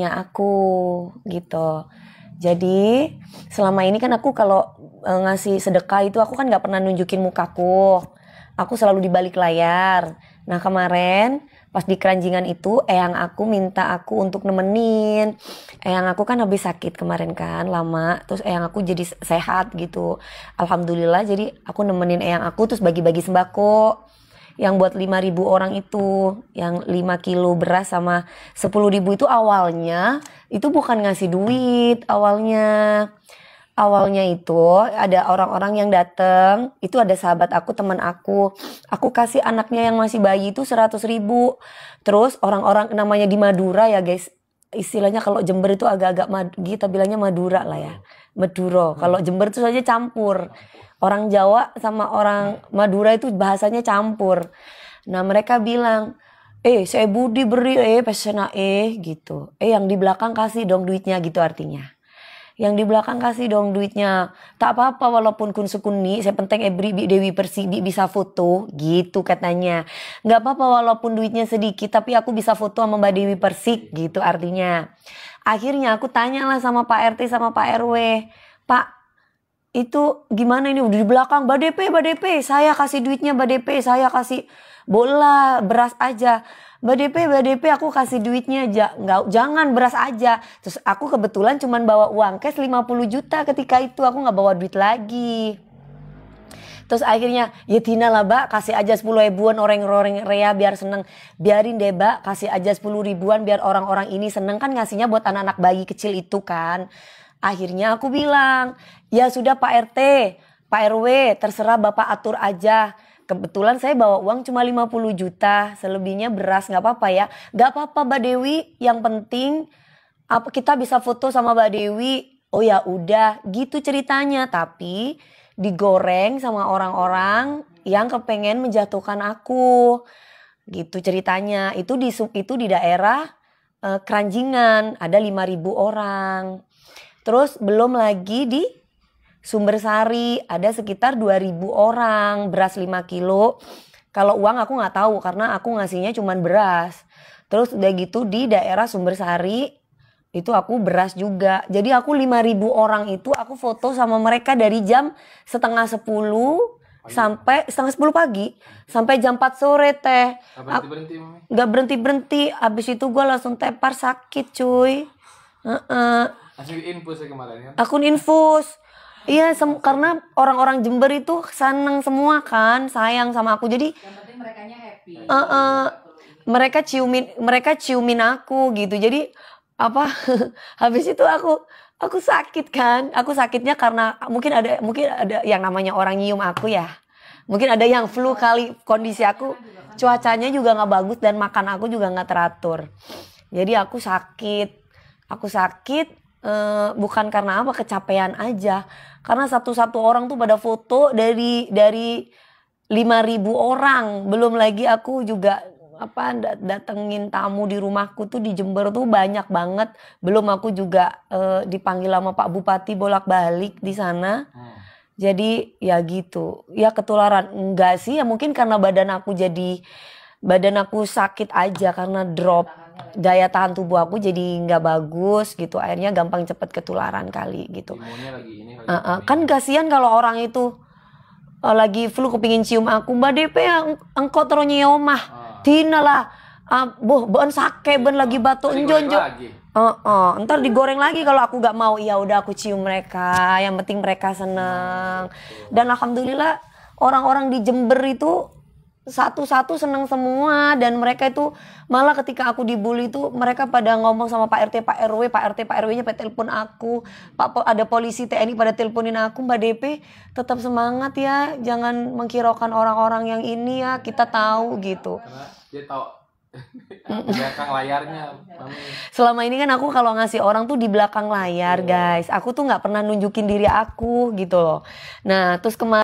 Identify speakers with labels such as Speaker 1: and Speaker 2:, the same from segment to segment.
Speaker 1: aku gitu. Jadi selama ini kan aku kalau ngasih sedekah itu aku kan nggak pernah nunjukin mukaku. Aku selalu di balik layar. Nah kemarin pas di keranjingan itu eyang aku minta aku untuk nemenin. Eyang aku kan habis sakit kemarin kan lama. Terus eyang aku jadi sehat gitu. Alhamdulillah jadi aku nemenin eyang aku terus bagi-bagi sembako. Yang buat 5.000 orang itu, yang 5 kilo beras sama 10.000 itu awalnya itu bukan ngasih duit awalnya. Awalnya itu ada orang-orang yang datang, itu ada sahabat aku, teman aku kasih anaknya yang masih bayi itu 100.000. Terus orang-orang namanya di Madura ya guys, istilahnya kalau Jember itu agak-agak kita bilangnya Madura lah ya, Maduro. Kalau Jember itu saja campur. Orang Jawa sama orang Madura itu bahasanya campur. Nah mereka bilang, saya Budi beri pesena gitu. Yang di belakang kasih dong duitnya gitu artinya. Yang di belakang kasih dong duitnya. Tak apa-apa walaupun kun sekuni, saya penting beri Dewi Persik bisa foto gitu katanya. Gak apa-apa walaupun duitnya sedikit tapi aku bisa foto sama Mbak Dewi Persik gitu artinya. Akhirnya aku tanyalah sama Pak RT sama Pak RW. Pak, itu gimana ini udah di belakang Mbak DP, saya kasih duitnya Mbak DP, saya kasih bola beras aja. Mbak DP aku kasih duitnya aja, nggak, jangan beras aja. Terus aku kebetulan cuman bawa uang cash 50 juta ketika itu, aku nggak bawa duit lagi. Terus akhirnya ya Tina lah Mbak, kasih aja 10 ribuan orang-orang rea biar seneng. Biarin deh Mbak, kasih aja 10 ribuan biar orang-orang ini seneng, kan ngasihnya buat anak-anak bayi kecil itu kan. Akhirnya aku bilang, ya sudah Pak RT, Pak RW, terserah Bapak atur aja. Kebetulan saya bawa uang cuma 50 juta, selebihnya beras, gak apa-apa ya. Gak apa-apa Mbak Dewi, yang penting kita bisa foto sama Mbak Dewi. Oh ya udah, gitu ceritanya. Tapi digoreng sama orang-orang yang kepengen menjatuhkan aku. Gitu ceritanya. Itu di daerah Keranjingan, ada 5.000 orang. Terus belum lagi di Sumbersari ada sekitar 2.000 orang, beras 5 kilo. Kalau uang aku nggak tahu karena aku ngasihnya cuman beras. Terus udah gitu di daerah Sumbersari itu aku beras juga. Jadi aku 5.000 orang itu aku foto sama mereka dari jam setengah 10 sampai setengah 10 pagi sampai jam 4 sore teh. Gak berhenti-berhenti. Abis itu gue langsung tepar sakit cuy.
Speaker 2: Langsung infus ya kemarin kan?
Speaker 1: Akun infus. Iya, karena orang-orang Jember itu seneng semua kan, sayang sama aku. Jadi
Speaker 3: yang penting merekanya happy.
Speaker 1: Mereka ciumin aku gitu. Jadi apa? Habis itu aku sakit kan. Aku sakitnya karena mungkin ada yang namanya orang nyium aku ya. Mungkin ada yang flu kali, kondisi aku cuacanya juga nggak bagus dan makan aku juga nggak teratur. Jadi aku sakit. Bukan karena apa, kecapean aja. Karena satu-satu orang tuh pada foto dari 5.000 orang. Belum lagi aku juga datengin tamu di rumahku tuh di Jember tuh banyak banget. Belum aku juga dipanggil sama Pak Bupati bolak-balik di sana. Jadi ya gitu. Ya ketularan enggak sih, ya mungkin karena badan aku sakit aja karena drop. Daya tahan tubuh aku jadi nggak bagus gitu, akhirnya gampang cepet ketularan kali gitu. Kan kasihan kalau orang itu lagi flu kepingin cium aku, Mbak DP engkau terus nyiomah Tina lah, ben sake ben lagi batuk enjonjo. Ntar digoreng lagi kalau aku nggak mau. Ya udah aku cium mereka, yang penting mereka seneng. Dan alhamdulillah orang-orang di Jember itu satu-satu seneng semua, dan mereka itu malah ketika aku dibully itu mereka pada ngomong sama Pak RT, Pak RW, Pak RT, Pak RW-nya pada telepon aku, ada polisi TNI pada teleponin aku, Mbak DP tetap semangat ya, jangan menghiraukan orang-orang yang ini ya, kita tahu gitu.
Speaker 2: Karena dia tahu di belakang layarnya.
Speaker 1: Selama ini kan aku kalau ngasih orang tuh di belakang layar guys, aku tuh nggak pernah nunjukin diri aku gitu loh. Nah terus kemarin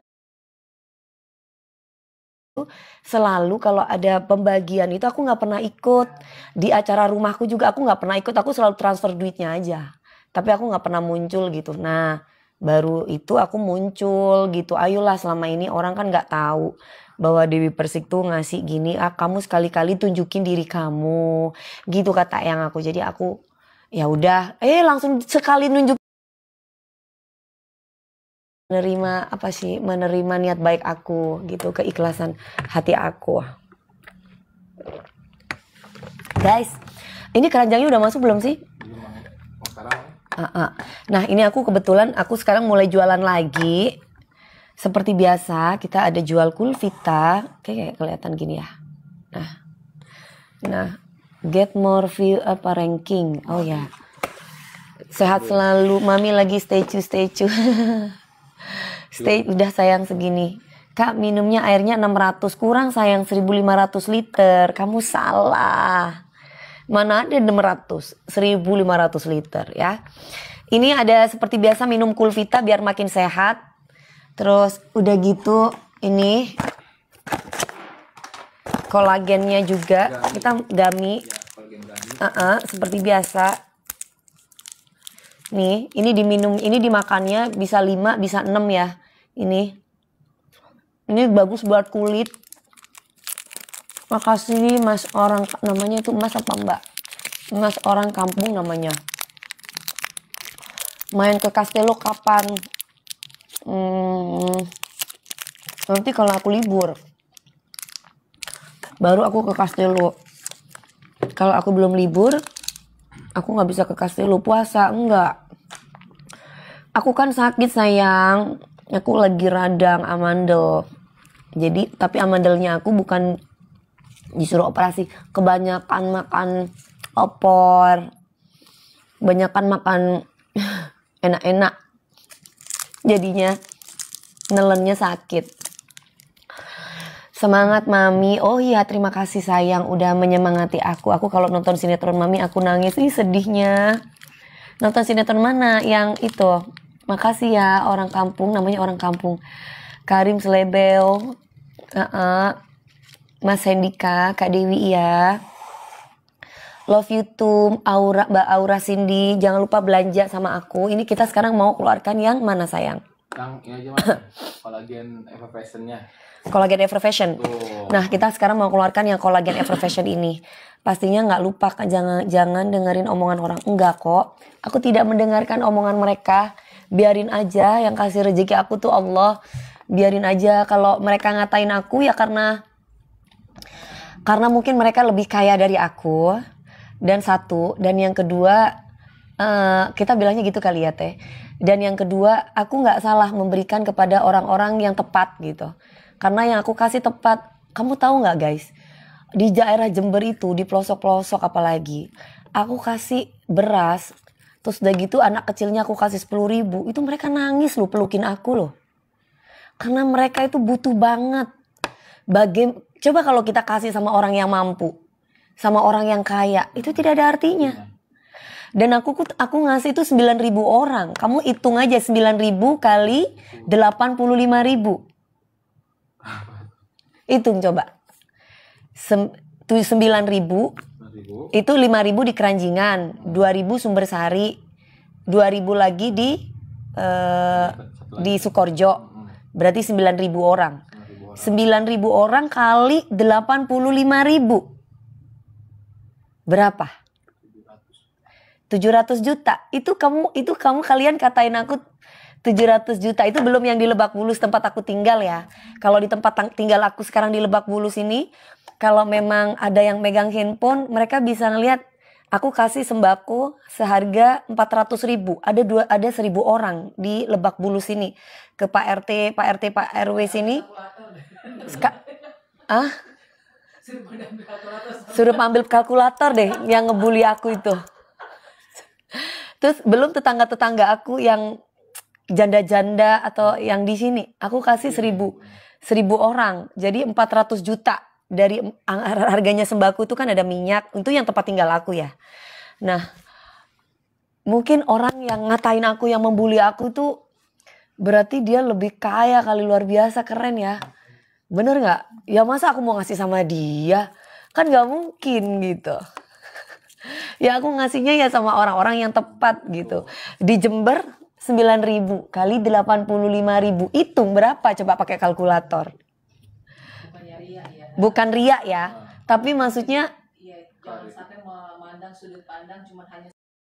Speaker 1: selalu kalau ada pembagian itu aku nggak pernah ikut. Di acara rumahku juga aku nggak pernah ikut, aku selalu transfer duitnya aja, tapi aku nggak pernah muncul gitu. Nah baru itu aku muncul gitu, ayolah, selama ini orang kan nggak tahu bahwa Dewi Persik tuh ngasih gini, kamu sekali-kali tunjukin diri kamu gitu kata yang aku. Jadi aku Ya udah, langsung sekali nunjuk menerima apa sih, menerima niat baik aku gitu, keikhlasan hati aku. Guys, ini keranjangnya udah masuk belum sih? Nah ini aku kebetulan aku sekarang mulai jualan lagi. Seperti biasa kita ada jual Kulvita, kayak kelihatan gini ya. Nah get more view apa ranking. Oh ya, sehat selalu, mami lagi stay tune. Stay udah sayang segini. Kak minumnya airnya 600 kurang sayang 1500 liter. Kamu salah. Mana ada 600, 1500 liter ya. Ini ada seperti biasa minum Kulvita biar makin sehat. Terus udah gitu ini kolagennya juga kita gami. Seperti biasa. Nih, ini diminum, ini dimakannya bisa 5, bisa 6 ya. Ini bagus buat kulit. Makasih mas orang, namanya itu mas apa mbak? Mas orang kampung namanya. Main ke Castello kapan? Nanti kalau aku libur baru aku ke Castello. Kalau aku belum libur aku nggak bisa ke Castello. Puasa enggak. Aku kan sakit sayang. Aku lagi radang amandel. Jadi tapi amandelnya aku bukan disuruh operasi. Kebanyakan makan opor, kebanyakan makan enak-enak, jadinya nelennya sakit. Semangat mami. Oh iya terima kasih sayang udah menyemangati aku. Aku kalau nonton sinetron mami aku nangis. Ih sedihnya. Nonton sinetron mana? Yang itu. Makasih ya orang kampung, namanya orang kampung. Karim Selebel. Mas Hendika, Kak Dewi ya. Love you too, Aura, Mbak Aura Cindy. Jangan lupa belanja sama aku. Ini kita sekarang mau keluarkan yang mana sayang?
Speaker 2: Yang ini aja mas, kolagen effervescent-nya.
Speaker 1: Kolagen Effervescent. Nah kita sekarang mau keluarkan yang kolagen Effervescent ini. Pastinya nggak lupa, jangan dengerin omongan orang. Enggak kok, aku tidak mendengarkan omongan mereka. Biarin aja, yang kasih rezeki aku tuh Allah. Biarin aja, kalau mereka ngatain aku ya karena mungkin mereka lebih kaya dari aku. Dan satu, dan yang kedua kita bilangnya gitu kali ya teh. Dan yang kedua, aku nggak salah memberikan kepada orang-orang yang tepat gitu. Karena yang aku kasih tepat, kamu tahu nggak guys? Di daerah Jember itu, di pelosok-pelosok apalagi, aku kasih beras, terus udah gitu anak kecilnya aku kasih 10.000, itu mereka nangis loh pelukin aku loh. Karena mereka itu butuh banget. Coba kalau kita kasih sama orang yang mampu, sama orang yang kaya, itu tidak ada artinya. Dan aku ngasih itu 9.000 orang. Kamu hitung aja 9.000 kali 85.000. Hitung coba. 9.000 itu 5.000 di Keranjingan, 2.000 Sumber Sari, 2.000 lagi di Sukoharjo. Berarti 9.000 orang. 9.000 orang kali 85.000. Berapa? 700 juta. Itu kamu kalian katain aku 700 juta. Itu belum yang di Lebak Bulus tempat aku tinggal ya. Kalau di tempat tinggal aku sekarang di Lebak Bulus ini, kalau memang ada yang megang handphone, mereka bisa ngelihat aku kasih sembako seharga 400.000. Ada 1.000 orang di Lebak Bulus ini. Ke Pak RT, Pak RW sini. Suruh ambil kalkulator deh yang ngebully aku itu. Terus belum tetangga-tetangga aku yang janda-janda atau yang di sini. Aku kasih 1.000 orang. Jadi 400 juta. Dari harganya sembako itu kan ada minyak. Itu yang tempat tinggal aku ya. Nah, mungkin orang yang ngatain aku, yang membuli aku tuh berarti dia lebih kaya kali, luar biasa, keren ya. Bener gak? Ya masa aku mau ngasih sama dia? Kan gak mungkin gitu. Ya aku ngasihnya ya sama orang-orang yang tepat gitu. Di Jember 9.000 kali 85.000. Hitung berapa coba pakai kalkulator. Bukan riak ya. Tapi maksudnya
Speaker 3: jangan sampai memandang sudut pandang cuma hanya